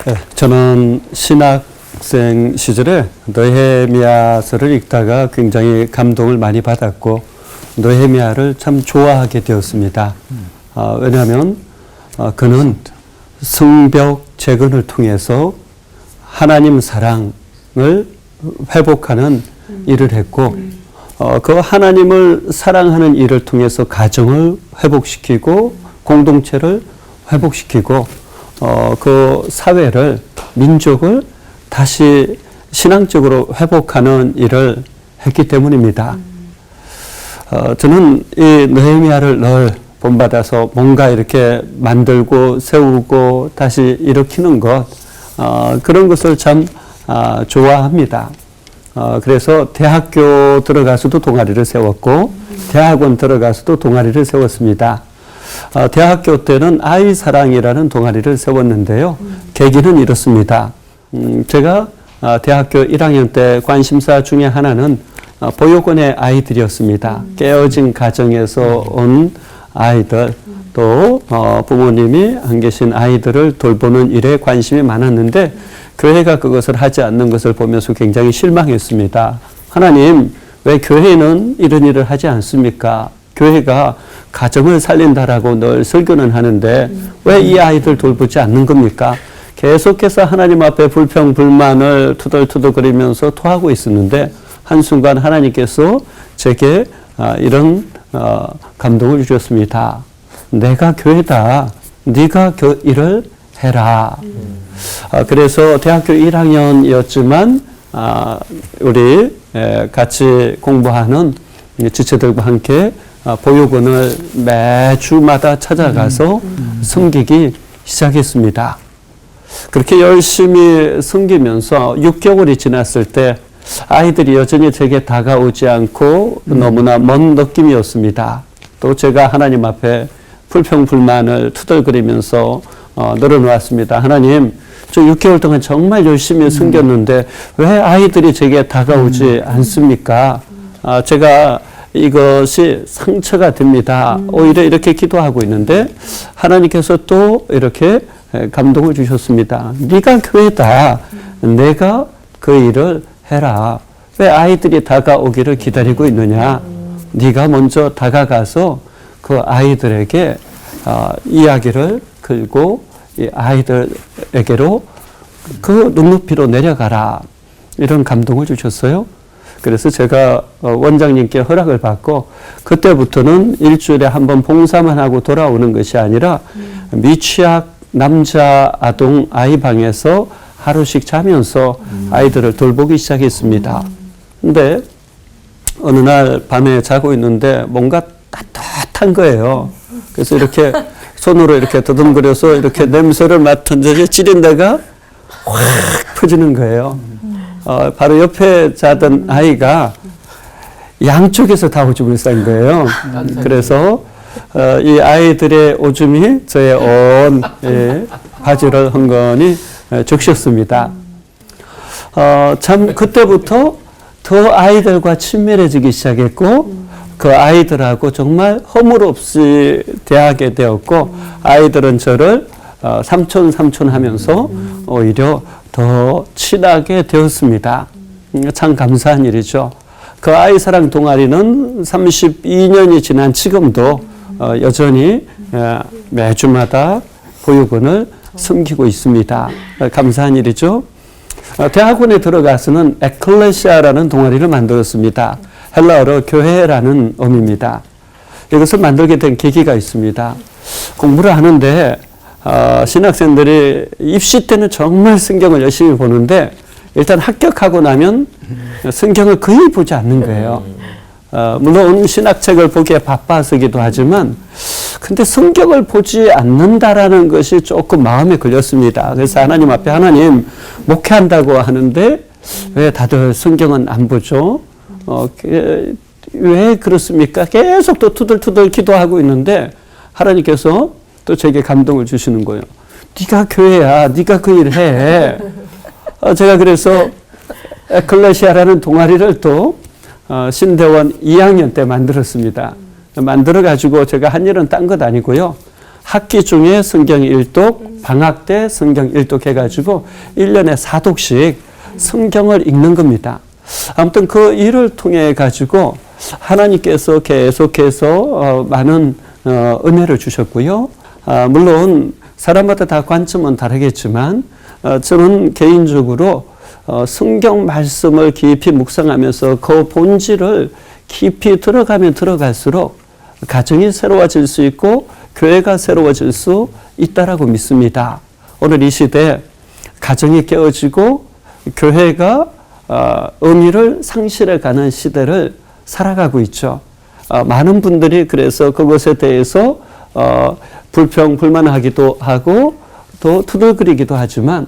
네, 저는 신학생 시절에 느헤미야서를 읽다가 굉장히 감동을 많이 받았고 느헤미야를 참 좋아하게 되었습니다. 왜냐하면 그는 성벽 재건을 통해서 하나님 사랑을 회복하는 일을 했고 그 하나님을 사랑하는 일을 통해서 가정을 회복시키고 공동체를 회복시키고 그 사회를 민족을 다시 신앙적으로 회복하는 일을 했기 때문입니다. 저는 이 느헤미야를 늘 본받아서 뭔가 이렇게 만들고 세우고 다시 일으키는 것 그런 것을 참 좋아합니다. 그래서 대학교 들어가서도 동아리를 세웠고 대학원 들어가서도 동아리를 세웠습니다. 대학교 때는 아이사랑이라는 동아리를 세웠는데요. 계기는 이렇습니다. 제가 대학교 1학년 때 관심사 중에 하나는 보육원의 아이들이었습니다. 깨어진 가정에서 온 아이들 또 부모님이 안 계신 아이들을 돌보는 일에 관심이 많았는데 교회가 그것을 하지 않는 것을 보면서 굉장히 실망했습니다. 하나님, 왜 교회는 이런 일을 하지 않습니까? 교회가 가정을 살린다라고 늘 설교는 하는데 왜 이 아이들 돌보지 않는 겁니까? 계속해서 하나님 앞에 불평불만을 투덜투덜거리면서 토하고 있었는데 한순간 하나님께서 제게 이런 감동을 주셨습니다. 내가 교회다. 네가 일을 해라. 그래서 대학교 1학년이었지만 우리 같이 공부하는 지체들과 함께 보육원을 매주마다 찾아가서 섬기기 시작했습니다. 그렇게 열심히 섬기면서 6개월이 지났을 때 아이들이 여전히 제게 다가오지 않고 너무나 먼 느낌이었습니다. 또 제가 하나님 앞에 불평불만을 투덜거리면서 늘어놓았습니다. 하나님, 저 6개월 동안 정말 열심히 섬겼는데 왜 아이들이 제게 다가오지 않습니까? 제가 이것이 상처가 됩니다. 오히려 이렇게 기도하고 있는데 하나님께서 또 이렇게 감동을 주셨습니다. 네가 교회다. 내가 그 일을 해라. 왜 아이들이 다가오기를 기다리고 있느냐? 네가 먼저 다가가서 그 아이들에게 이야기를 걸고 이 아이들에게로 그 눈높이로 내려가라. 이런 감동을 주셨어요. 그래서 제가 원장님께 허락을 받고 그때부터는 일주일에 한 번 봉사만 하고 돌아오는 것이 아니라 미취학 남자 아동 아이방에서 하루씩 자면서 아이들을 돌보기 시작했습니다. 근데 어느 날 밤에 자고 있는데 뭔가 따뜻한 거예요. 그래서 이렇게 손으로 이렇게 더듬거려서 이렇게 냄새를 맡았더니 찌린 데가 확 퍼지는 거예요. 바로 옆에 자던 아이가 양쪽에서 다 오줌을 싼 거예요. 그래서 이 아이들의 오줌이 저의 온 바지를 흥건히 적셨습니다. 참 그때부터 더 아이들과 친밀해지기 시작했고 그 아이들하고 정말 허물 없이 대하게 되었고 아이들은 저를 삼촌 하면서 오히려 더 친하게 되었습니다. 참 감사한 일이죠. 그 아이사랑 동아리는 32년이 지난 지금도 여전히 매주마다 보육원을 섬기고 있습니다. 감사한 일이죠. 대학원에 들어가서는 에클레시아라는 동아리를 만들었습니다. 헬라어로 교회라는 의미입니다. 이것을 만들게 된 계기가 있습니다. 공부를 하는데 신학생들이 입시 때는 정말 성경을 열심히 보는데 일단 합격하고 나면 성경을 거의 보지 않는 거예요. 물론 신학책을 보기에 바빠서기도 하지만 근데 성경을 보지 않는다라는 것이 조금 마음에 걸렸습니다. 그래서 하나님 앞에 하나님 목회한다고 하는데 왜 다들 성경은 안 보죠? 왜 그렇습니까? 계속 또 투덜투덜 기도하고 있는데 하나님께서 또 제게 감동을 주시는 거예요. 네가 교회야. 네가 그 일 해. 제가 그래서 에클레시아라는 동아리를 또 신대원 2학년 때 만들었습니다. 만들어가지고 제가 한 일은 딴 것 아니고요. 학기 중에 성경 1독, 방학 때 성경 1독 해가지고 1년에 4독씩 성경을 읽는 겁니다. 아무튼 그 일을 통해 가지고 하나님께서 계속해서 많은 은혜를 주셨고요. 물론 사람마다 다 관점은 다르겠지만 저는 개인적으로 성경 말씀을 깊이 묵상하면서 그 본질을 깊이 들어가면 들어갈수록 가정이 새로워질 수 있고 교회가 새로워질 수 있다라고 믿습니다. 오늘 이 시대 가정이 깨어지고 교회가 의미를 상실해가는 시대를 살아가고 있죠. 많은 분들이 그래서 그것에 대해서 불평, 불만하기도 하고 또 투덜거리기도 하지만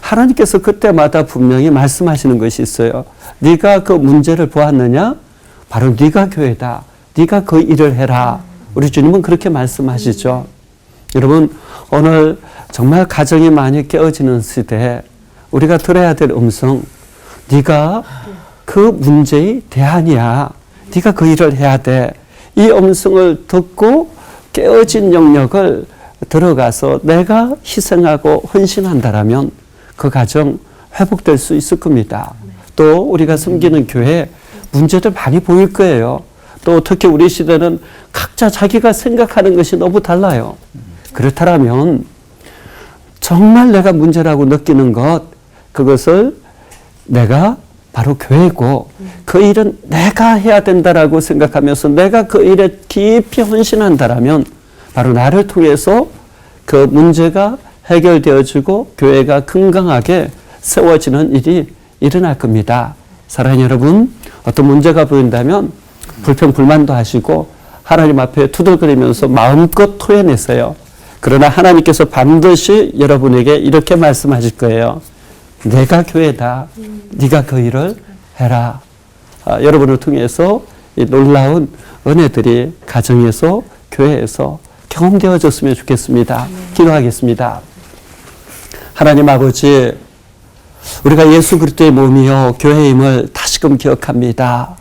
하나님께서 그때마다 분명히 말씀하시는 것이 있어요. 네가 그 문제를 보았느냐? 바로 네가 교회다. 네가 그 일을 해라. 우리 주님은 그렇게 말씀하시죠. 여러분, 오늘 정말 가정이 많이 깨어지는 시대에 우리가 들어야 될 음성, 네가 그 문제의 대안이야. 네가 그 일을 해야 돼. 이 음성을 듣고 깨어진 영역을 들어가서 내가 희생하고 헌신한다라면 그 가정 회복될 수 있을 겁니다. 또 우리가 섬기는 교회 문제들 많이 보일 거예요. 또 특히 우리 시대는 각자 자기가 생각하는 것이 너무 달라요. 그렇다면 정말 내가 문제라고 느끼는 것, 그것을 내가 바로 교회고 그 일은 내가 해야 된다라고 생각하면서 내가 그 일에 깊이 헌신한다라면 바로 나를 통해서 그 문제가 해결되어지고 교회가 건강하게 세워지는 일이 일어날 겁니다. 사랑하는 여러분, 어떤 문제가 보인다면 불평, 불만도 하시고 하나님 앞에 투덜거리면서 마음껏 토해내세요. 그러나 하나님께서 반드시 여러분에게 이렇게 말씀하실 거예요. 내가 교회다. 네가 그 일을 해라. 여러분을 통해서 이 놀라운 은혜들이 가정에서 교회에서 경험되어졌으면 좋겠습니다. 기도하겠습니다. 하나님 아버지, 우리가 예수 그리스도의 몸이요 교회임을 다시금 기억합니다.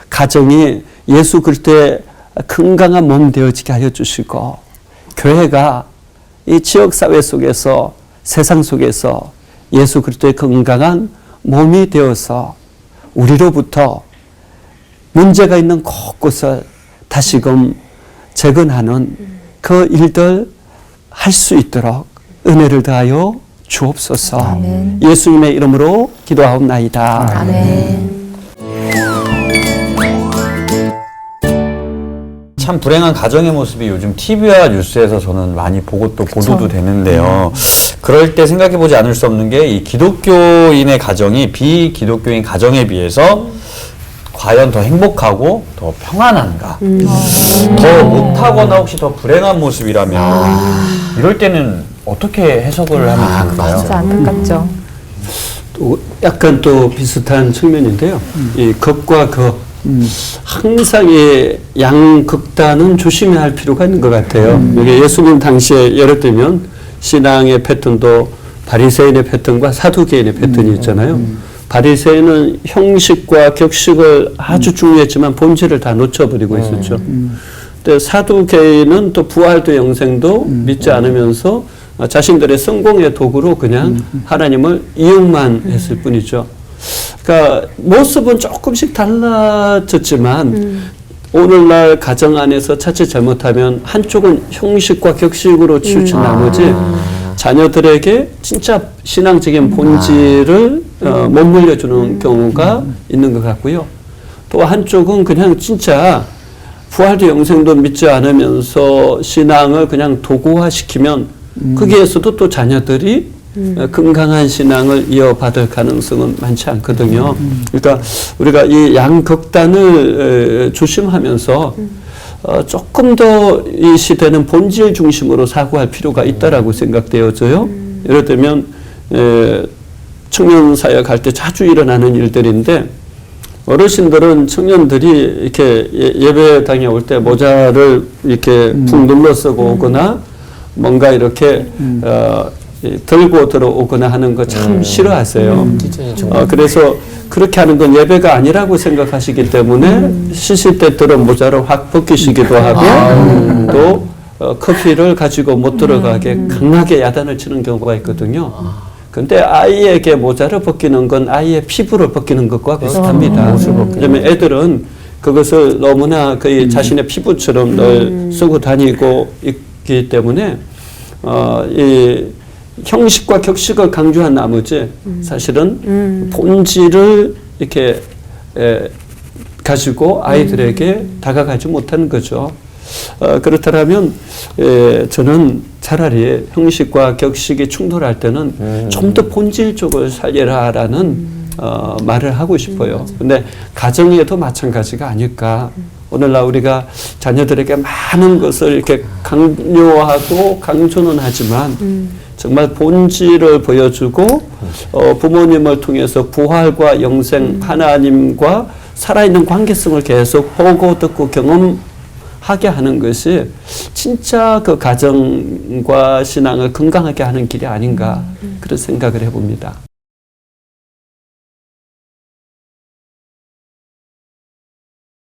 가정이 예수 그리스도의 건강한 몸 되어지게 하여 주시고 교회가 이 지역사회 속에서 세상 속에서 예수 그리스도의 건강한 몸이 되어서 우리로부터 문제가 있는 곳곳을 다시금 재건하는 그 일들 할 수 있도록 은혜를 더하여 주옵소서. 아멘. 예수님의 이름으로 기도하옵나이다. 아멘. 참 불행한 가정의 모습이 요즘 TV와 뉴스에서 저는 많이 보고 또 보도도 되는데요. 그럴 때 생각해보지 않을 수 없는 게 이 기독교인의 가정이 비기독교인 가정에 비해서 과연 더 행복하고 더 평안한가? 더 못하거나 혹시 더 불행한 모습이라면 이럴 때는 어떻게 해석을 하면 좋을까요? 진짜 안타깝죠. 또 약간 또 비슷한 측면인데요. 이 극과 극. 항상 이 양극단은 조심해야 할 필요가 있는 것 같아요. 여기 예수님 당시에 예를 들면 신앙의 패턴도 바리새인의 패턴과 사두개인의 패턴이 있잖아요. 바리새인은 형식과 격식을 아주 중요했지만 본질을 다 놓쳐버리고 있었죠. 근데 사두개인은 또 부활도 영생도 믿지 않으면서 자신들의 성공의 도구로 그냥 하나님을 이용만 했을 뿐이죠. 그러니까 모습은 조금씩 달라졌지만 오늘날 가정 안에서 자칫 잘못하면 한쪽은 형식과 격식으로 치우친 나머지 자녀들에게 진짜 신앙적인 본질을 못 물려주는 경우가 있는 것 같고요. 또 한쪽은 그냥 진짜 부활도 영생도 믿지 않으면서 신앙을 그냥 도구화시키면 거기에서도 또 자녀들이 건강한 신앙을 이어받을 가능성은 많지 않거든요. 그러니까 우리가 이 양극단을 조심하면서 조금 더 이 시대는 본질 중심으로 사고할 필요가 있다라고 생각되어져요. 예를 들면 청년 사역할 때 자주 일어나는 일들인데 어르신들은 청년들이 이렇게 예배당에 올 때 모자를 이렇게 푹 눌러 쓰고 오거나 뭔가 이렇게 들고 들어오거나 하는 거 참 싫어하세요. 그래서 그렇게 하는 건 예배가 아니라고 생각하시기 때문에 쉬실 때 들어 모자를 확 벗기시기도 하고 또 커피를 가지고 못 들어가게 강하게 야단을 치는 경우가 있거든요. 근데 아이에게 모자를 벗기는 건 아이의 피부를 벗기는 것과 비슷합니다. 왜냐면 애들은 그것을 너무나 거의 자신의 피부처럼 늘 쓰고 다니고 있기 때문에 이 형식과 격식을 강조한 나머지 사실은 본질을 이렇게 가지고 아이들에게 다가가지 못하는 거죠. 그렇다면 저는 차라리 형식과 격식이 충돌할 때는 좀 더 본질 쪽을 살려라라는 말을 하고 싶어요. 근데 가정에도 마찬가지가 아닐까. 오늘날 우리가 자녀들에게 많은 것을 이렇게 강요하고 강조는 하지만 정말 본질을 보여주고 부모님을 통해서 부활과 영생 하나님과 살아있는 관계성을 계속 보고 듣고 경험하게 하는 것이 진짜 그 가정과 신앙을 건강하게 하는 길이 아닌가 그런 생각을 해봅니다.